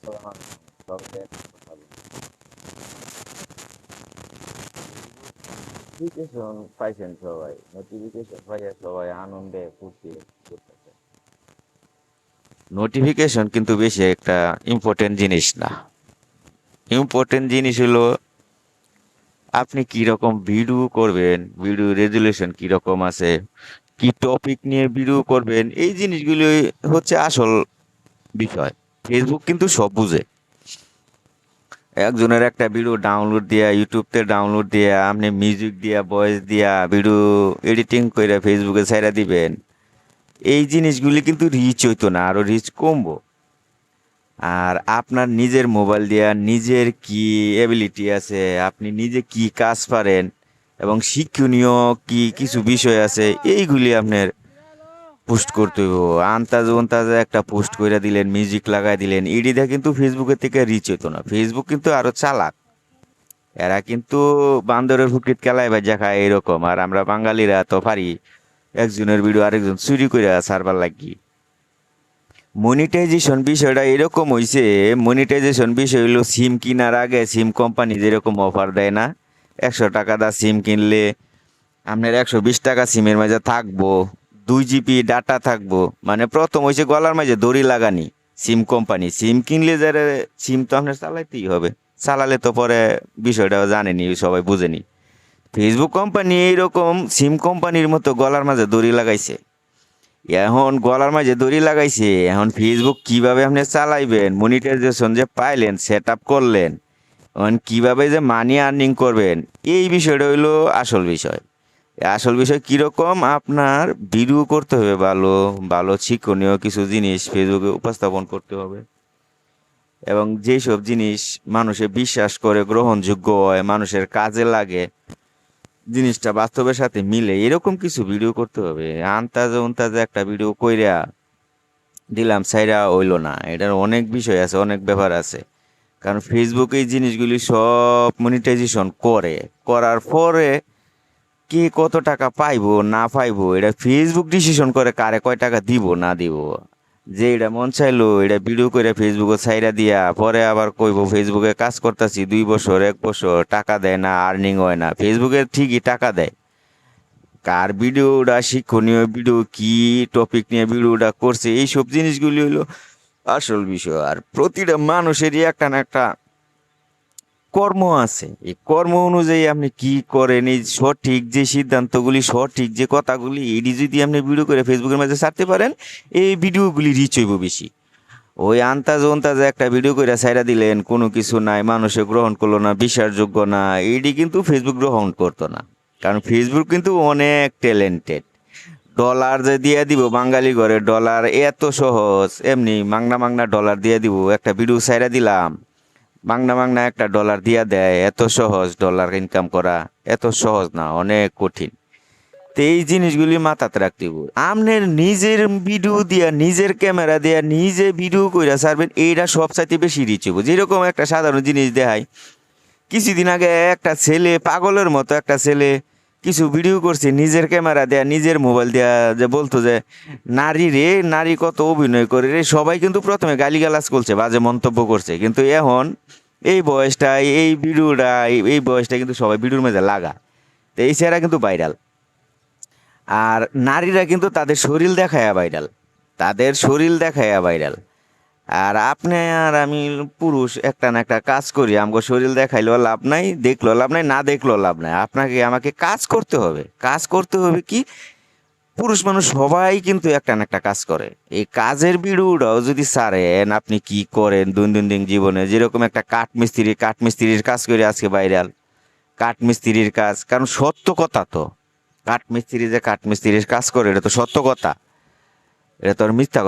সবাই একটা কথা বলে। নোটিফিকেশন পাইছেন সবাই, নোটিফিকেশন পাইয়া সবাই আনন্দে ফুর্তি করতেছে। নোটিফিকেশন কিন্তু বেশি একটা ইম্পর্টেন্ট জিনিস না। ইম্পর্টেন্ট জিনিস হলো আপনি কি রকম ভিডিও করবেন, ভিডিও রেজুলেশন কি রকম আছে, কি টপিক নিয়ে ভিডিও করবেন, এই জিনিসগুলো হচ্ছে আসল বিষয়। ফেসবুক কিন্তু সব বুঝে। একজনের একটা ভিডিও ডাউনলোড দিয়া ইউটিউবতে ডাউনলোড দিয়া আপনি মিউজিক দিয়া ভয়েস দিয়া ভিডিও এডিটিং করে ফেসবুকে ছেড়ে দিবেন, এই জিনিসগুলি কিন্তু রিচ হইতো না, আরো রিচ কমবো। আর আপনার নিজের মোবাইল দিয়া নিজের কি এবিলিটি আছে, আপনি নিজে কি কাজ পারেন এবং শিক্ষণীয় কি কিছু বিষয় আছে, এইগুলি আপনার পোস্ট করতে হইব। আন্তাজে আন্তাজে একটা পোস্ট করে দিলেন, মিউজিক লাগাই দিলেন, এডিটা কিন্তু ফেসবুকের থেকে রিচ হইতো না। ফেসবুক কিন্তু আরো চালাক। এরা কিন্তু বান্দরের ফুকিট খেলায় বাজা খায় এরকম, আর আমরা বাঙালিরা তো পারি একজনের ভিডিও আরেকজন চুরি করে সারবার লাগি। মনিটাইজেশন বিষয়টা এরকম হইছে, মনিটাইজেশন বিষয় হলো সিম কিনার আগে সিম কোম্পানি যেরকম অফার দেয় না, 100 টাকা দা সিম কিনলে আপনার 120 টাকা সিমের মাঝে থাকবো, 2 জিবি ডাটা থাকবো। মানে প্রথম হয়েছে গলার মাঝে দড়ি লাগানি সিম কোম্পানি। সিম কিনলে যারা সিম তো আপনার চালাইতেই হবে, চালালে তো পরে বিষয়টা জানেনি, সবাই বুঝেনি। ফেসবুক কোম্পানি এইরকম সিম কোম্পানির মতো গলার মাঝে দড়ি লাগাইছে। এখন গলার মাঝে দড়ি লাগাইছে, এখন ফেসবুক কিভাবে আপনি চালাইবেন, মনিটাইজেশন যে পাইলেন, সেট আপ করলেন, এখন কিভাবে যে মানি আর্নিং করবেন, এই বিষয়টা হইলো আসল বিষয়। আসল বিষয় কিরকম, আপনার ভিডিও করতে হবে ভালো ভালো শিক্ষণীয় কিছু জিনিস ফেসবুকে উপস্থাপন করতে হবে, এবং যেসব জিনিস মানুষে বিশ্বাস করে, গ্রহণযোগ্য হয়, মানুষের কাজে লাগে, জিনিসটা বাস্তবের সাথে মিলে, এরকম কিছু ভিডিও করতে হবে। আন্তাজে উন্তাজে একটা ভিডিও কইরা দিলাম সাইরা হইলো না, এটার অনেক বিষয় আছে, অনেক ব্যাপার আছে। কারণ ফেসবুক এই জিনিসগুলি সব মনিটাইজেশন করে, করার পরে কে কত টাকা পাইবো না পাইবো এটা ফেসবুক ডিসিশন করে, কারে কয় টাকা দিব না দিব। যে এটা মন চাইলো এটা ভিডিও করে ফেসবুকে ছাইরা দিয়া পরে আবার কইবো ফেসবুকে কাজ করতেছি 2 বছর 1 বছর, টাকা দেয় না, আর্নিং হয় না। ফেসবুকে ঠিকই টাকা দেয়, কার ভিডিওটা শিক্ষণীয় ভিডিও, কি টপিক নিয়ে ভিডিওটা করছে, এইসব জিনিসগুলি হইলো আসল বিষয়। আর প্রতিটা মানুষেরই একটা না একটা কর্ম আছে, এই কর্ম অনুযায়ী আপনি কি করেন, এই সঠিক যে সিদ্ধান্তগুলি, সঠিক যে কথাগুলি, এটি যদি আপনি ভিডিও করে ফেসবুকের মাঝে ছাড়তে পারেন, এই ভিডিওগুলি রিচ হইব বেশি। ওই আন্তাজ আন্তাজে একটা ভিডিও করে ছাইরা দিলেন, কোনো কিছু নাই, মানুষে গ্রহণ করলো না, বিশ্বাসযোগ্য না, এইটি কিন্তু ফেসবুক গ্রহণ করতো না। কারণ ফেসবুক কিন্তু অনেক ট্যালেন্টেড। ডলার যে দিয়ে দিব বাঙালি ঘরে, ডলার এত সহজ, এমনি মাংনা মাংনা ডলার দিয়ে দিব, একটা ভিডিও ছাইরা দিলাম, মাংনা মাংনা একটা ডলার দিয়া দেয়। এত সহজ ডলার ইনকাম করা, এত সহজ না, অনেক কঠিন। তো এই জিনিসগুলি মাথাতে রাখতে হবে। আপনার নিজের ভিডিও দিয়া, নিজের ক্যামেরা দিয়া নিজে ভিডিও কইরা ছাড়বেন, এইটা সবচাইতে বেশি রিচ হইব। যেরকম একটা সাধারণ জিনিস দেখায়, কিছুদিন আগে একটা ছেলে, পাগলের মতো একটা ছেলে কিছু ভিডিও করছে নিজের ক্যামেরা দেয়া, নিজের মোবাইল দেয়া, যে বলতো যে নারী রে, নারী কত অভিনয় করে রে। সবাই কিন্তু প্রথমে গালিগালাজ করছে, বাজে মন্তব্য করছে, কিন্তু এখন এই বয়সটা, এই ভিডিওটা, এই বয়সটা কিন্তু সবাই ভিডিওর মধ্যে লাগা। তো এই চেহারা কিন্তু ভাইরাল। আর নারীরা কিন্তু তাদের শরীর দেখায়া ভাইরাল, তাদের শরীর দেখায়া ভাইরাল। আর আপনি আর আমি পুরুষ একটা না একটা কাজ করি, আমাকে শরীর দেখাইলেও লাভ নাই, দেখলেও লাভ নাই, না দেখলেও লাভ নাই। আপনাকে আমাকে কাজ করতে হবে। কাজ করতে হবে কি, পুরুষ মানুষ সবাই কিন্তু একটা না একটা কাজ করে। এই কাজের ভিডিওটাও যদি ছাড়েন, আপনি কি করেন দৈনন্দিন জীবনে, যেরকম একটা কাঠমিস্ত্রির কাজ করে আজকে ভাইরাল। কাঠমিস্ত্রির কাজ, কারণ সত্য কথা তো, কাঠমিস্ত্রি যে কাঠমিস্ত্রির কাজ করে এটা তো সত্য কথা, এটা তো আর মিথ্যা কথা